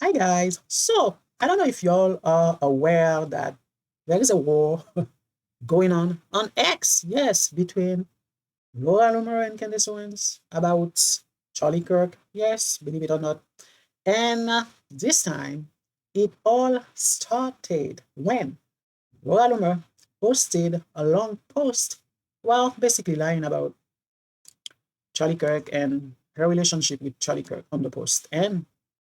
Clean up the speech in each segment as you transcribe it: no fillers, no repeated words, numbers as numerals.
Hi guys. So I don't know if y'all are aware that there is a war going on X, yes, between Laura Loomer and Candace Owens about Charlie Kirk, yes, believe it or not. And this time, it all started when Laura Loomer posted a long post, well, basically lying about Charlie Kirk and her relationship with Charlie Kirk on the post. And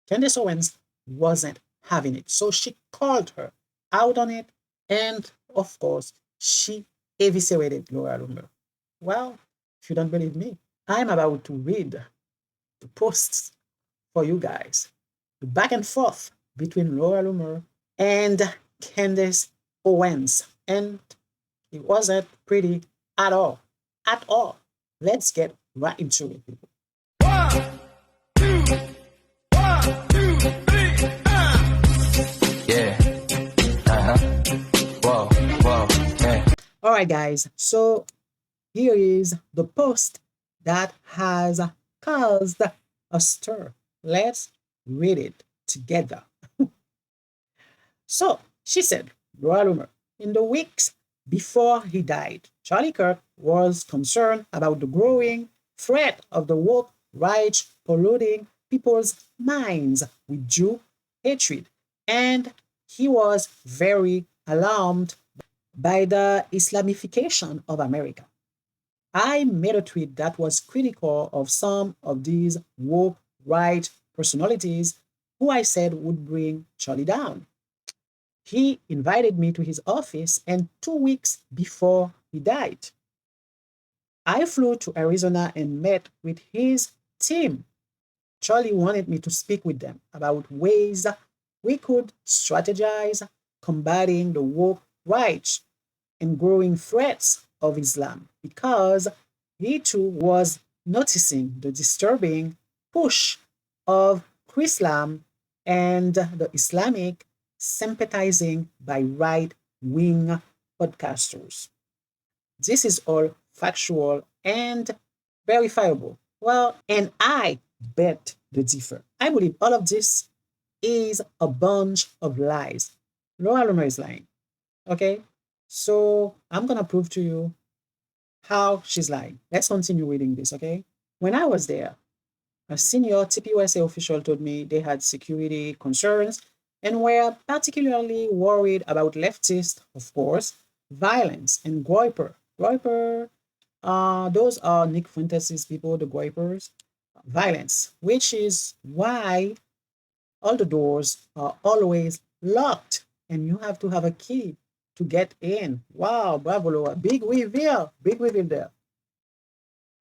Candace Owens wasn't having it. So she called her out on it. And of course, she eviscerated Laura Loomer. Well, if you don't believe me, I'm about to read the posts for you guys. The back and forth between Laura Loomer and Candace Owens. And it wasn't pretty at all. At all. Let's get right into it, people. One, two, one, two, three, Yeah. Uh-huh. Whoa, whoa, yeah. All right, guys. So here is the post that has caused a stir. Let's read it together. So she said, Laura Loomer, in the weeks before he died, Charlie Kirk was concerned about the growing threat of the woke right polluting people's minds with Jew hatred. And he was very alarmed by the Islamification of America. I made a tweet that was critical of some of these woke right personalities who I said would bring Charlie down. He invited me to his office, and 2 weeks before he died, I flew to Arizona and met with his team. Charlie wanted me to speak with them about ways we could strategize combating the woke right and growing threats of Islam because he too was noticing the disturbing push of Islam and the Islamic sympathizing by right wing podcasters. This is all factual and verifiable. Well, and I bet the differ. I believe all of this is a bunch of lies. Laura Loomer is lying. Okay? So I'm going to prove to you how she's lying. Let's continue reading this, okay? When I was there, a senior TPUSA official told me they had security concerns and were particularly worried about leftist, of course, violence and Groiper. Groiper, those are Nick Fuentes' people, the Groipers. Violence, which is why all the doors are always locked and you have to have a key to get in. Wow, bravo, Laura. Big reveal there.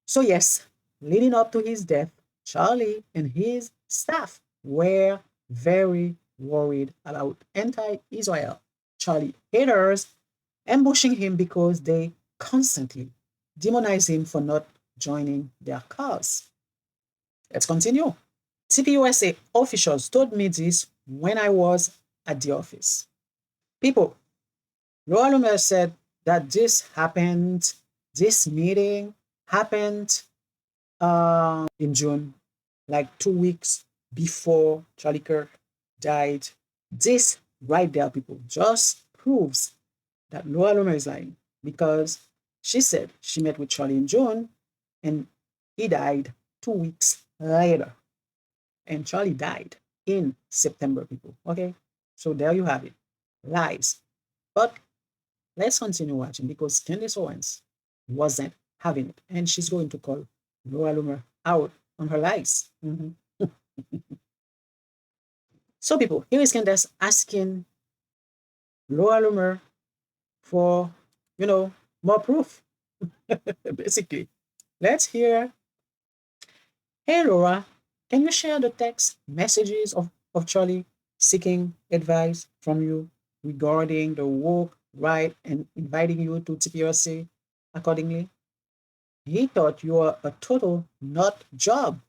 So, yes, leading up to his death, Charlie and his staff were very worried about anti Israel Charlie haters ambushing him because they constantly demonize him for not joining their cause. Let's continue. TPUSA officials told me this when I was at the office. People, Laura Loomer said that this meeting happened in June, like 2 weeks before Charlie Kirk died. This right there, people, just proves that Laura Loomer is lying because she said she met with Charlie in June and he died 2 weeks later. And Charlie died in September, people. Okay, so there you have it. Lies. But let's continue watching because Candace Owens wasn't having it. And she's going to call Laura Loomer out on her lies. So, people, here is Candace asking Laura Loomer for, you know, more proof, basically. Let's hear. Hey, Laura, can you share the text messages of Charlie seeking advice from you regarding the woke right and inviting you to TPRC accordingly? He thought you were a total nut job.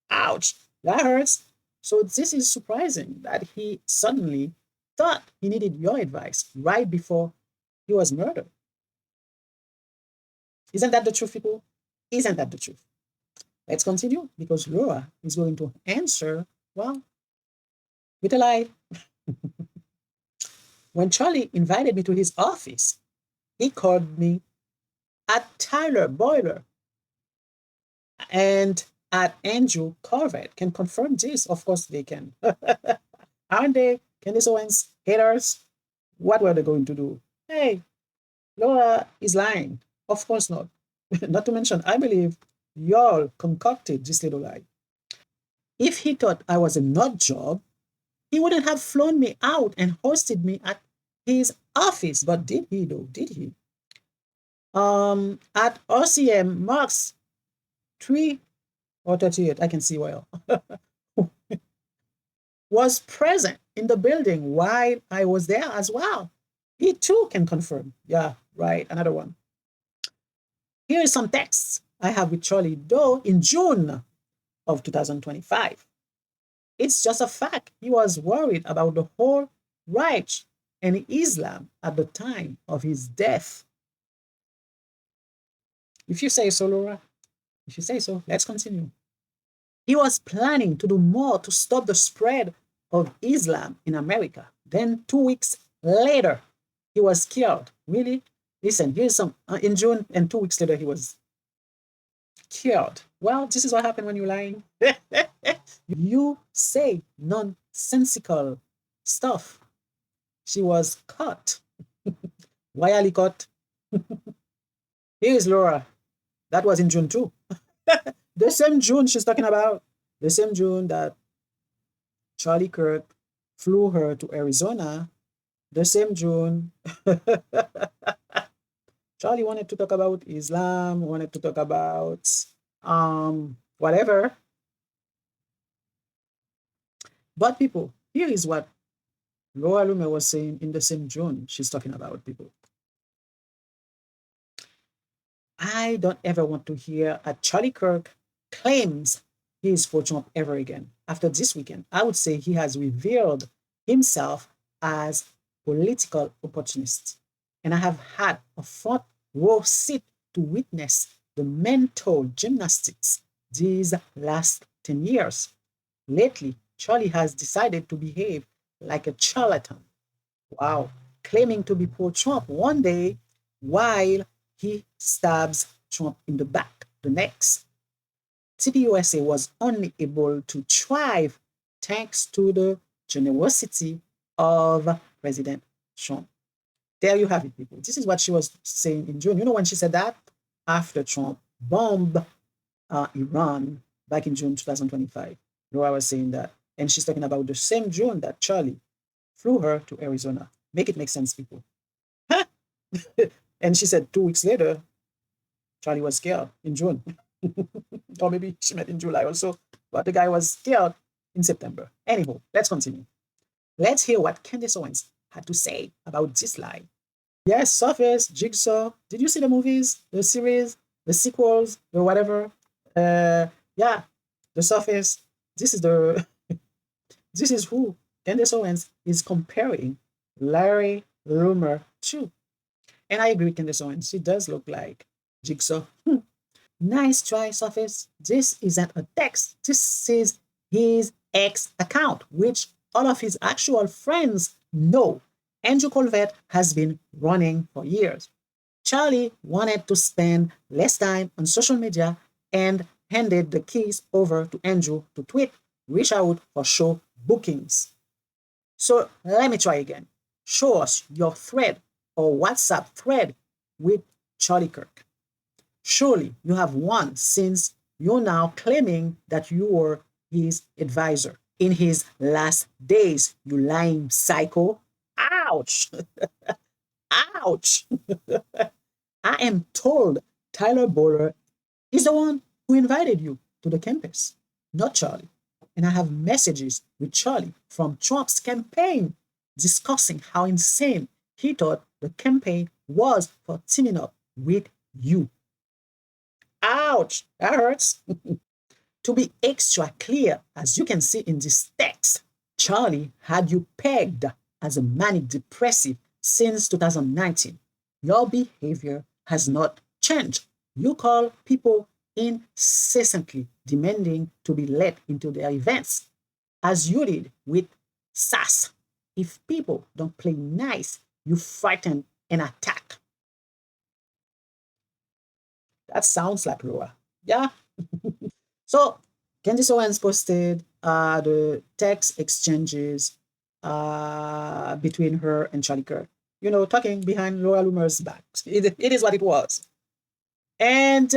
Ouch, that hurts. So this is surprising that he suddenly thought he needed your advice right before he was murdered. Isn't that the truth, people? Isn't that the truth? Let's continue because Laura is going to answer, well, with a lie. When Charlie invited me to his office, he called me at Tyler Boiler and at Andrew Corvette. Can confirm this? Of course they can. Aren't they? Candace Owens haters? What were they going to do? Hey, Laura is lying. Of course not. Not to mention, I believe y'all concocted this little lie. If he thought I was a nut job, he wouldn't have flown me out and hosted me at his office. But did he though? Did he? At RCM Marks 3 or 38, I can see well, was present in the building while I was there as well. He too can confirm. Yeah, right. Another one. Here is some texts I have with Charlie Doe in June of 2025. It's just a fact. He was worried about the whole Reich and Islam at the time of his death. If you say so, Laura, if you say so, let's continue. He was planning to do more to stop the spread of Islam in America. Then 2 weeks later, he was killed. Really? Listen, here's some in June, and 2 weeks later, he was killed. Well, this is what happened when you're lying. You say nonsensical stuff. She was caught. Why caught? Here is Laura. That was in June too. The same June she's talking about. The same June that Charlie Kirk flew her to Arizona. The same June Charlie wanted to talk about Islam, wanted to talk about whatever. But people, here is what Laura Loomer was saying in the same June she's talking about, people. I don't ever want to hear a Charlie Kirk claims he is for Trump ever again. After this weekend, I would say he has revealed himself as political opportunist. And I have had a front row seat to witness the mental gymnastics these last 10 years. Lately, Charlie has decided to behave like a charlatan. Wow. Claiming to be pro-Trump one day while he stabs Trump in the back the next. TPUSA was only able to thrive thanks to the generosity of President Trump. There you have it, people. This is what she was saying in June. You know when she said that? After Trump bombed Iran back in June 2025. Laura was saying that. And she's talking about the same June that Charlie flew her to Arizona. Make it make sense, people. And she said 2 weeks later, Charlie was killed in June. Or maybe she met in July also. But the guy was killed in September. Anyhow, let's continue. Let's hear what Candace Owens had to say about this lie. Yes, Surface, Jigsaw. Did you see the movies, the series, the sequels, the whatever? Yeah, the Surface. This is the this is who Candace Owens is comparing Larry Loomer to. And I agree with Candace Owens. She does look like Jigsaw. Nice try, Surface. This isn't a text. This is his ex account, which all of his actual friends know. Andrew Colvette has been running for years. Charlie wanted to spend less time on social media and handed the keys over to Andrew to tweet, reach out for show bookings. So let me try again. Show us your thread or WhatsApp thread with Charlie Kirk. Surely you have one since you're now claiming that you were his advisor in his last days, you lying psycho. Ouch! Ouch! I am told Tyler Boiler is the one who invited you to the campus, not Charlie. And I have messages with Charlie from Trump's campaign discussing how insane he thought the campaign was for teaming up with you. Ouch! That hurts. To be extra clear, as you can see in this text, Charlie had you pegged as a manic depressive since 2019. Your behavior has not changed. You call people incessantly demanding to be let into their events, as you did with sass. If people don't play nice, you frighten and attack. That sounds like Laura. Yeah. So Candace Owens posted the text exchanges between her and Charlie Kirk. Talking behind Laura Loomer's back. It is what it was. And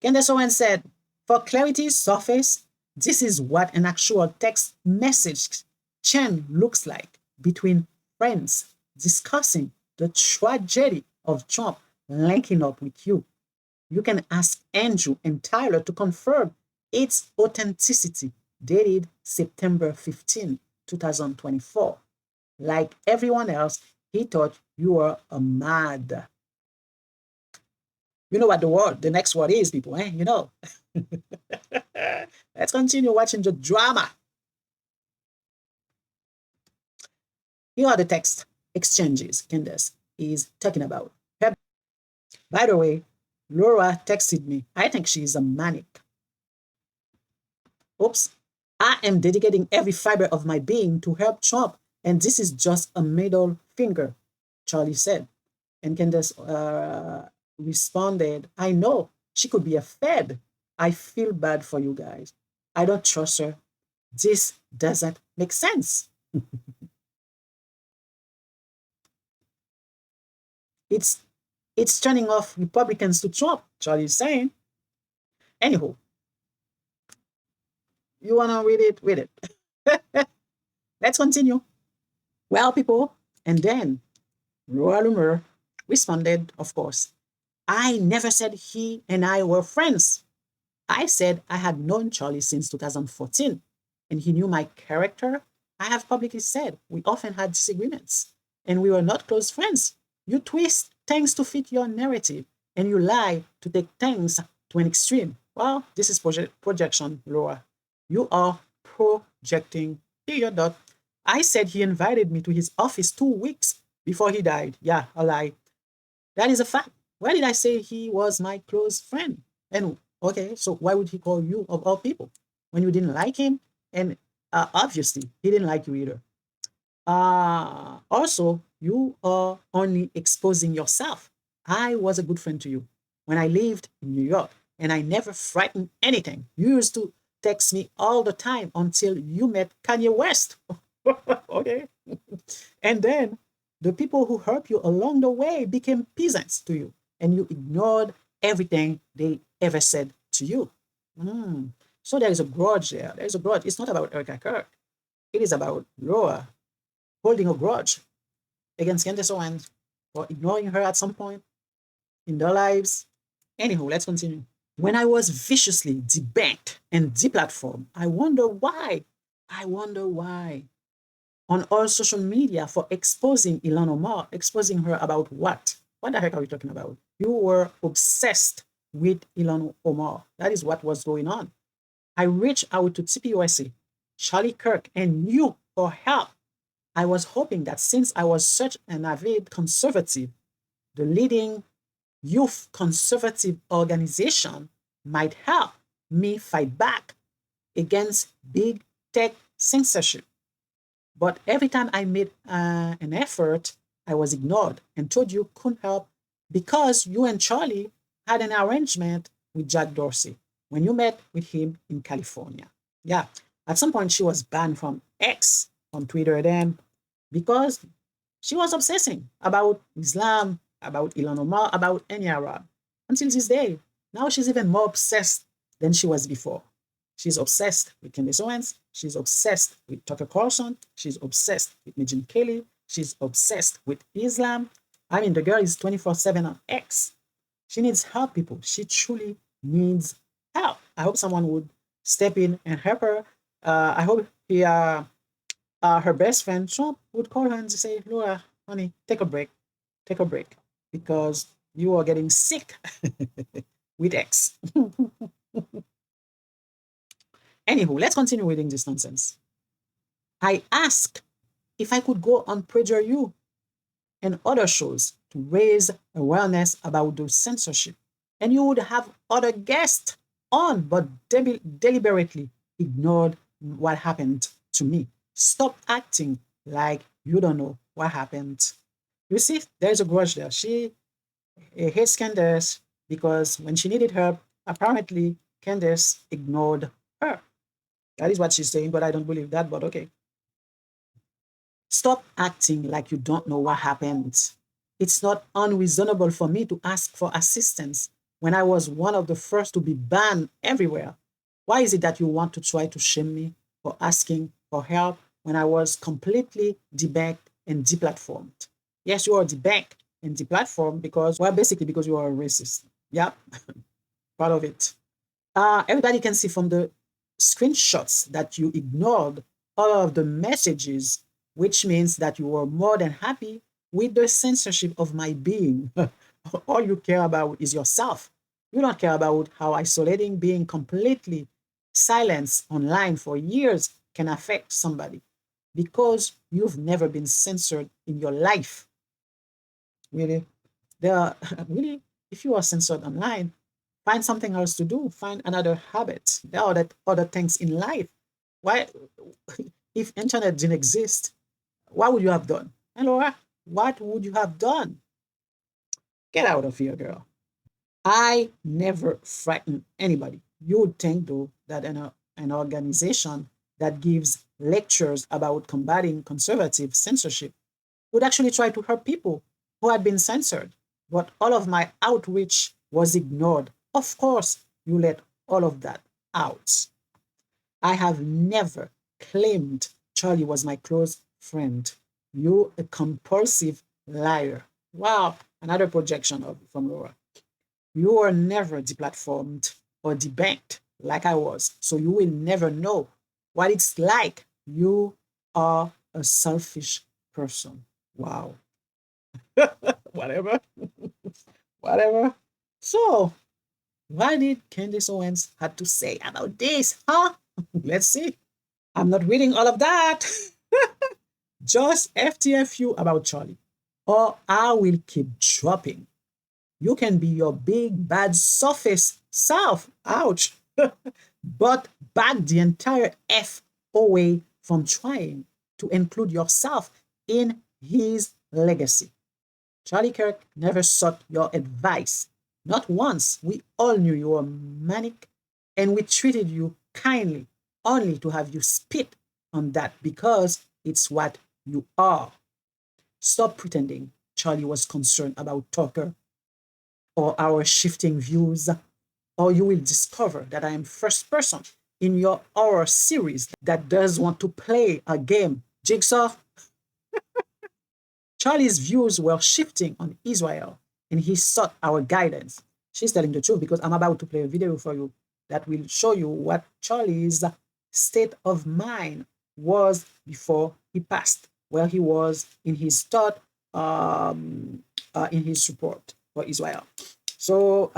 Candace Owens said, for clarity's surface, this is what an actual text message chain looks like between friends discussing the tragedy of Trump linking up with you. You can ask Andrew and Tyler to confirm its authenticity, dated September 15, 2024. Like everyone else, he thought you were a mad. You know what the next word is, people, eh? Let's continue watching the drama. Here are the text exchanges Candace is talking about. By the way, Laura texted me. I think she's a manic. Oops. I am dedicating every fiber of my being to help Trump, and this is just a middle finger, Charlie said. And Candace responded, I know she could be a Fed. I feel bad for you guys. I don't trust her. This doesn't make sense. It's turning off Republicans to Trump, Charlie is saying. Anywho, you want to read it? Read it. Let's continue. Well, people, and then Laura Loomer responded, of course, I never said he and I were friends. I said I had known Charlie since 2014, and he knew my character. I have publicly said we often had disagreements, and we were not close friends. You twist things to fit your narrative, and you lie to take things to an extreme. Well, this is projection, Laura. You are projecting, period. I said he invited me to his office 2 weeks before he died. Yeah, a lie. That is a fact. Why did I say he was my close friend? And okay, so why would he call you of all people when you didn't like him? And obviously, he didn't like you either. Also, you are only exposing yourself. I was a good friend to you when I lived in New York, and I never frightened anything. You used to text me all the time until you met Kanye West. Okay. And then the people who helped you along the way became peasants to you, and you ignored everything they ever said to you. So there is a grudge there. There is a grudge. It's not about Erica Kirk. It is about Laura holding a grudge against Candace Owens for ignoring her at some point in their lives. Anywho, let's continue. When I was viciously debanked and deplatformed, I wonder why. I wonder why. On all social media for exposing Ilhan Omar, exposing her about what? What the heck are we talking about? You were obsessed with Ilhan Omar. That is what was going on. I reached out to TPUSA, Charlie Kirk, and you for help. I was hoping that since I was such an avid conservative, the leading youth conservative organization might help me fight back against big tech censorship. But every time I made an effort, I was ignored and told you couldn't help because you and Charlie had an arrangement with Jack Dorsey when you met with him in California. Yeah, at some point she was banned from X on Twitter then because she was obsessing about Islam, about Ilhan Omar, about any Arab until this day. Now she's even more obsessed than she was before. She's obsessed with Candace Owens. She's obsessed with Tucker Carlson. She's obsessed with Megyn Kelly. She's obsessed with Islam. I mean, the girl is 24/7 on X. She needs help, people. She truly needs help. I hope someone would step in and help her. I hope her best friend, Trump, would call her and say, Laura, honey, take a break. Take a break because you are getting sick with X. Anywho, let's continue reading this nonsense. I asked if I could go on PragerU and other shows to raise awareness about the censorship. And you would have other guests on, but deliberately ignored what happened to me. Stop acting like you don't know what happened. You see, there's a grudge there. She hates Candace because when she needed help, apparently Candace ignored her. That is what she's saying, but I don't believe that, but okay. Stop acting like you don't know what happened. It's not unreasonable for me to ask for assistance when I was one of the first to be banned everywhere. Why is it that you want to try to shame me for asking for help when I was completely debanked and deplatformed? Yes, you are debanked and deplatformed because, well, basically because you are a racist. Yep, part of it. Everybody can see from the screenshots that you ignored all of the messages, which means that you were more than happy with the censorship of my being. All you care about is yourself. You don't care about how isolating being completely silenced online for years can affect somebody because you've never been censored in your life. Really? There are, really, if you are censored online, find something else to do. Find another habit. There are other things in life. Why, if internet didn't exist, what would you have done? And Laura, what would you have done? Get out of here, girl. I never frighten anybody. You would think, though, that an organization that gives lectures about combating conservative censorship would actually try to help people who had been censored. But all of my outreach was ignored. Of course, you let all of that out. I have never claimed Charlie was my close friend. You a compulsive liar. Wow, another projection from Laura. You were never deplatformed or debanked like I was, so you will never know what it's like. You are a selfish person. Wow. Whatever. Whatever. So, what did Candace Owens have to say about this, huh? Let's see. I'm not reading all of that. Just FTFU about Charlie. Or I will keep dropping. You can be your big bad surface self. Ouch. But back the entire F away from trying to include yourself in his legacy. Charlie Kirk never sought your advice. Not once. We all knew you were manic and we treated you kindly only to have you spit on that because it's what you are. Stop pretending Charlie was concerned about Tucker or our shifting views, or you will discover that I am first person in your horror series that does want to play a game. Jigsaw, Charlie's views were shifting on Israel and he sought our guidance. She's telling the truth because I'm about to play a video for you that will show you what Charlie's state of mind was before he passed, where he was in his thought, in his support for Israel. So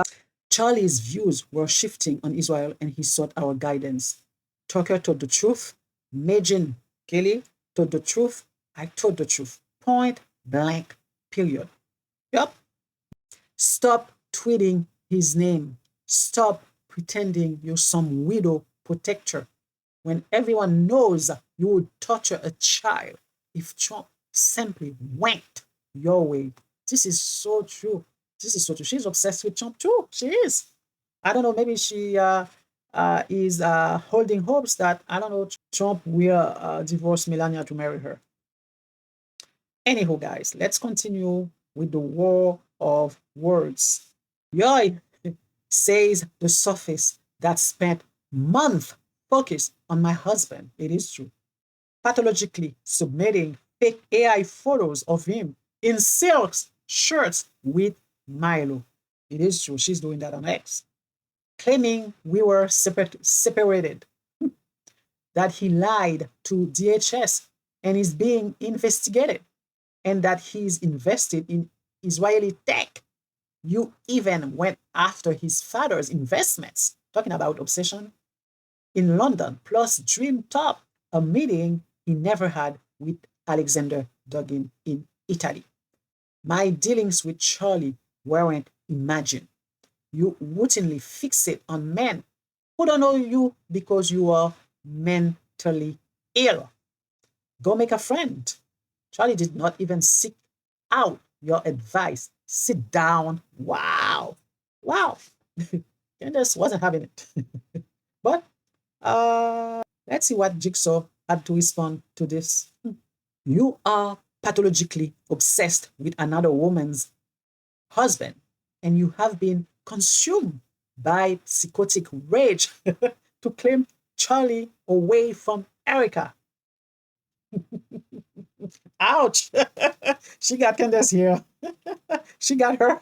Charlie's views were shifting on Israel and he sought our guidance. Tucker told the truth. Majin Kelly told the truth. I told the truth. Point blank, period. Yep. Stop tweeting his name. Stop pretending you're some widow protector when everyone knows you would torture a child if Trump simply went your way. This is so true. This is so true. She's obsessed with Trump too. She is. I don't know. Maybe she is holding hopes that, I don't know, Trump will divorce Melania to marry her. Anywho, guys, let's continue with the war of words. Yoy says the surface that spent months focused on my husband. It is true. Pathologically submitting fake AI photos of him in silks shirts with Milo. It is true. She's doing that on X. Claiming we were separated. That he lied to DHS and is being investigated, and that he's invested in Israeli tech. You even went after his father's investments, talking about obsession, in London, plus dreamed up a meeting he never had with Alexander Dugin in Italy. My dealings with Charlie weren't imagined. You routinely fixate on men who don't know you because you are mentally ill. Go make a friend. Charlie did not even seek out your advice. Sit down. Wow. Wow. Candace wasn't having it. But let's see what Jigsaw had to respond to this. You are pathologically obsessed with another woman's husband, and you have been consumed by psychotic rage to claim Charlie away from Erica. Ouch! She got Candace here. She got her.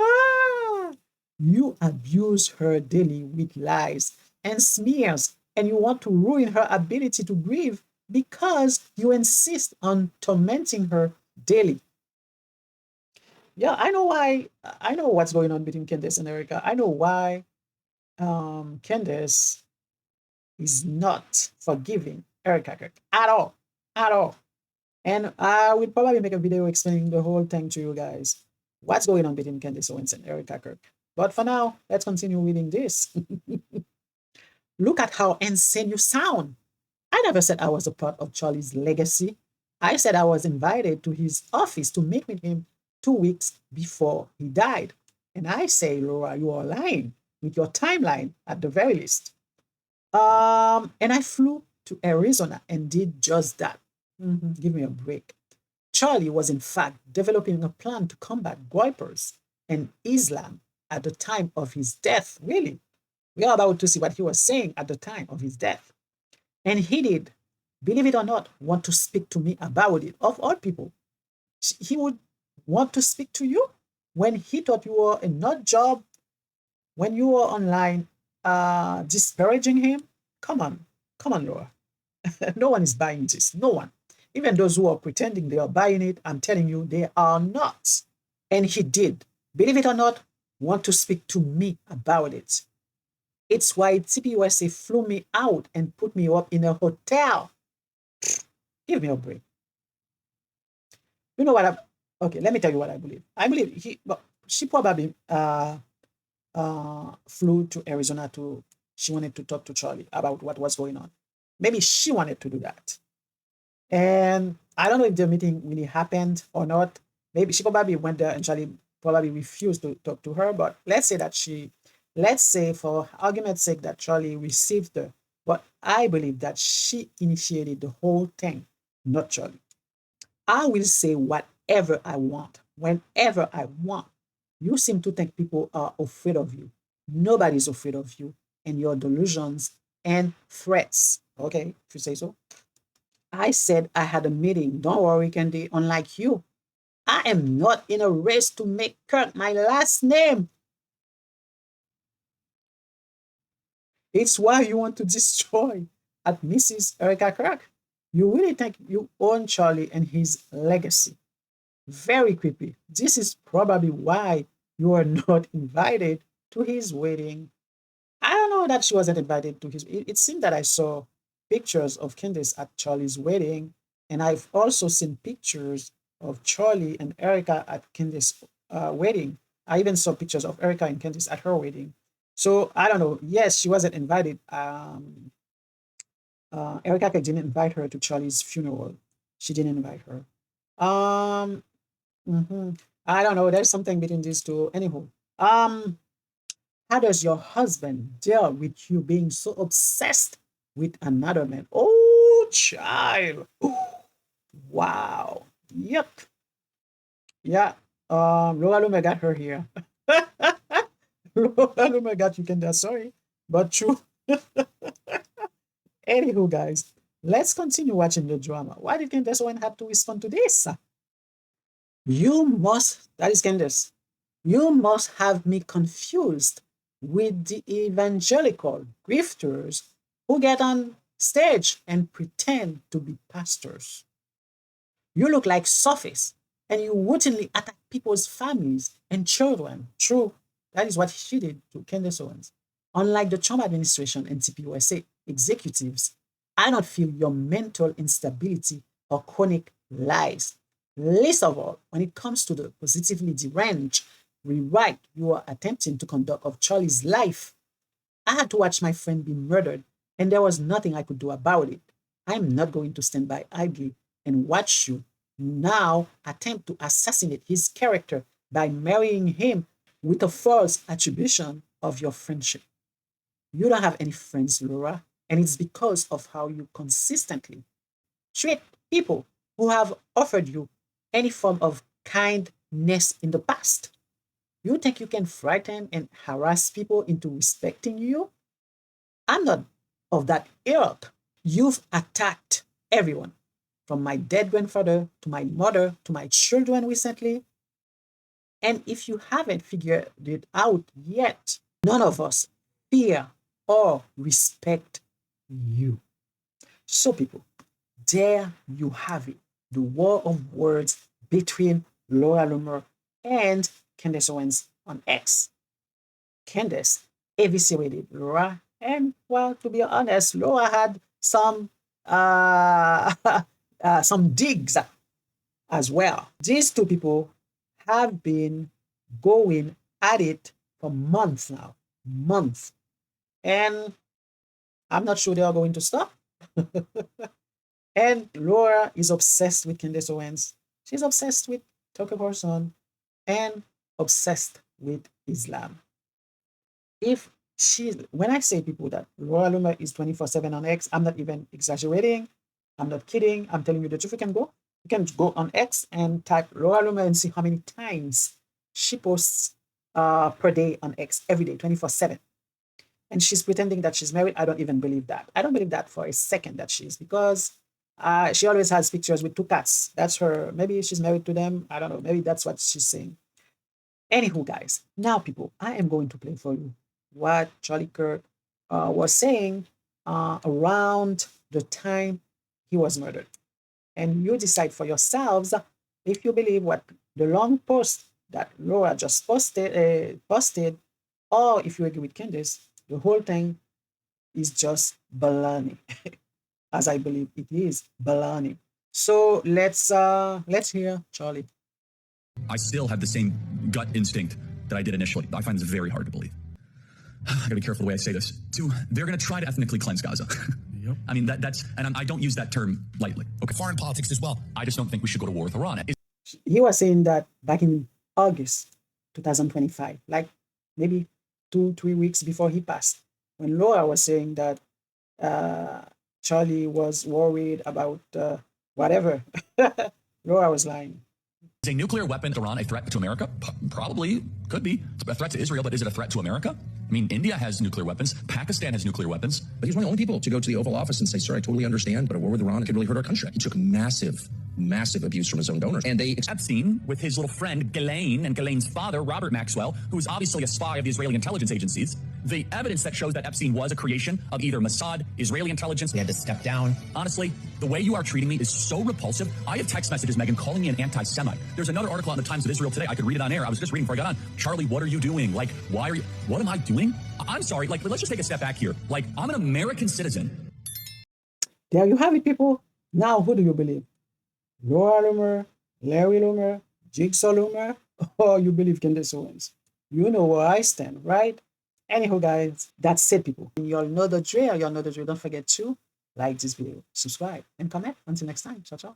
Ah, you abuse her daily with lies and smears, and you want to ruin her ability to grieve because you insist on tormenting her daily. Yeah, I know why. I know what's going on between Candace and Erica. I know why Candace is not forgiving Erica Kirk at all. At all. And I will probably make a video explaining the whole thing to you guys. What's going on between Candace Owens and Erica Kirk. But for now, let's continue reading this. Look at how insane you sound. I never said I was a part of Charlie's legacy. I said I was invited to his office to meet with him 2 weeks before he died. And I say, Laura, you are lying with your timeline at the very least. And I flew to Arizona and did just that. Give me a break. Charlie was in fact developing a plan to combat Guipers and Islam at the time of his death. Really, we are about to see what he was saying at the time of his death. And he did, believe it or not, want to speak to me about it. Of all people, he would want to speak to you when he thought you were a nut job, when you were online disparaging him. Come on, Laura. No one is buying this. No one. Even those who are pretending they are buying it, I'm telling you, they are not. And he did, believe it or not, want to speak to me about it. It's why TPUSA flew me out and put me up in a hotel. Give me a break. You know what? Okay, let me tell you what I believe. I believe she probably flew to Arizona she wanted to talk to Charlie about what was going on. Maybe she wanted to do that. And I don't know if the meeting really happened or not. Maybe she probably went there and Charlie probably refused to talk to her. But let's say for argument's sake that Charlie received her. But I believe that she initiated the whole thing, not Charlie. I will say whatever I want, whenever I want. You seem to think people are afraid of you. Nobody's afraid of you and your delusions and threats. Okay, if you say so. I said I had a meeting. Don't worry, Candy. Unlike you, I am not in a race to make Kirk my last name. It's why you want to destroy at Mrs. Erica Kirk. You really think you own Charlie and his legacy. Very creepy. This is probably why you are not invited to his wedding. I don't know that she wasn't invited to his. It seemed that I saw pictures of Candace at Charlie's wedding, and I've also seen pictures of Charlie and Erica at Candace's wedding. I even saw pictures of Erica and Candace at her wedding. So I don't know. Yes, she wasn't invited. Erica didn't invite her to Charlie's funeral. She didn't invite her. Um, I don't know. There's something between these two. Anyhow, how does your husband deal with you being so obsessed with another man? Oh, child. Wow. Yep. Yeah. Laura Loomer got her here. Laura Loomer got you, Candace. Sorry, but true. Anywho, guys, let's continue watching the drama. Why did Candace Owens have to respond to this? That is Candace, you must have me confused with the evangelical grifters who get on stage and pretend to be pastors. You look like sophists and you routinely attack people's families and children. True, that is what she did to Candace Owens. Unlike the Trump administration and TPUSA executives, I don't feel your mental instability or chronic lies. Least of all, when it comes to the positively deranged rewrite you are attempting to conduct of Charlie's life. I had to watch my friend be murdered, and there was nothing I could do about it. I'm not going to stand by idly and watch you now attempt to assassinate his character by marrying him with a false attribution of your friendship. You don't have any friends, Laura, and it's because of how you consistently treat people who have offered you any form of kindness in the past. You think you can frighten and harass people into respecting you? I'm not of that ilk. You've attacked everyone, from my dead grandfather to my mother to my children recently. And if you haven't figured it out yet, none of us fear or respect you. So, people, there you have it, the war of words between Laura Loomer and Candace Owens on X. Candace eviscerated Laura, and well, to be honest, Laura had some digs as well. These two people have been going at it for months now, months, and I'm not sure they are going to stop. And Laura is obsessed with Candace Owens. She's obsessed with Tucker Carlson and obsessed with Islam. If she, when I say people that Laura Loomer is 24/7 on X, I'm not even exaggerating. I'm not kidding. I'm telling you the truth. You can go on X and type Laura Loomer and see how many times she posts per day on X every day, 24/7. And she's pretending that she's married. I don't even believe that. I don't believe that for a second that she is, because she always has pictures with two cats. That's her. Maybe she's married to them. I don't know. Maybe that's what she's saying. Anywho, guys, now people, I am going to play for you what Charlie Kirk was saying around the time he was murdered. And you decide for yourselves if you believe what the long post that Laura just posted, or if you agree with Candace, the whole thing is just baloney, as I believe it is baloney. So let's hear Charlie. I still have the same gut instinct that I did initially. I find this very hard to believe. I gotta be careful the way I say this. They're gonna try to ethnically cleanse Gaza. Yep. I mean, that's, and I don't use that term lightly. Okay. Foreign politics as well. I just don't think we should go to war with Iran. He was saying that back in August 2025, like maybe 2-3 weeks before he passed, when Laura was saying that Charlie was worried about whatever. Laura was lying. Is a nuclear weapon to Iran a threat to America? Probably. Could be. It's a threat to Israel, but is it a threat to America? I mean, India has nuclear weapons. Pakistan has nuclear weapons. But he's one of the only people to go to the Oval Office and say, sir, I totally understand, but a war with Iran could really hurt our country. He took massive abuse from his own donors. And they... Epstein, with his little friend Ghislaine, and Ghislaine's father, Robert Maxwell, who is obviously a spy of the Israeli intelligence agencies, the evidence that shows that Epstein was a creation of either Mossad, Israeli intelligence. We had to step down. Honestly, the way you are treating me is so repulsive. I have text messages, Megan, calling me an anti-Semite. There's another article on the Times of Israel today. I could read it on air. I was just reading before I got on. Charlie, what are you doing? Like, why are you... What am I doing? I'm sorry. Like, let's just take a step back here. Like, I'm an American citizen. There you have it, people. Now, who do you believe? Laura Loomer, Larry Loomer, Jigsaw Loomer, or you believe Candace Owens? You know where I stand, right? Anyhow, guys, that's it, people. You all know the drill. Don't forget to like this video, subscribe, and comment. Until next time. Ciao, ciao.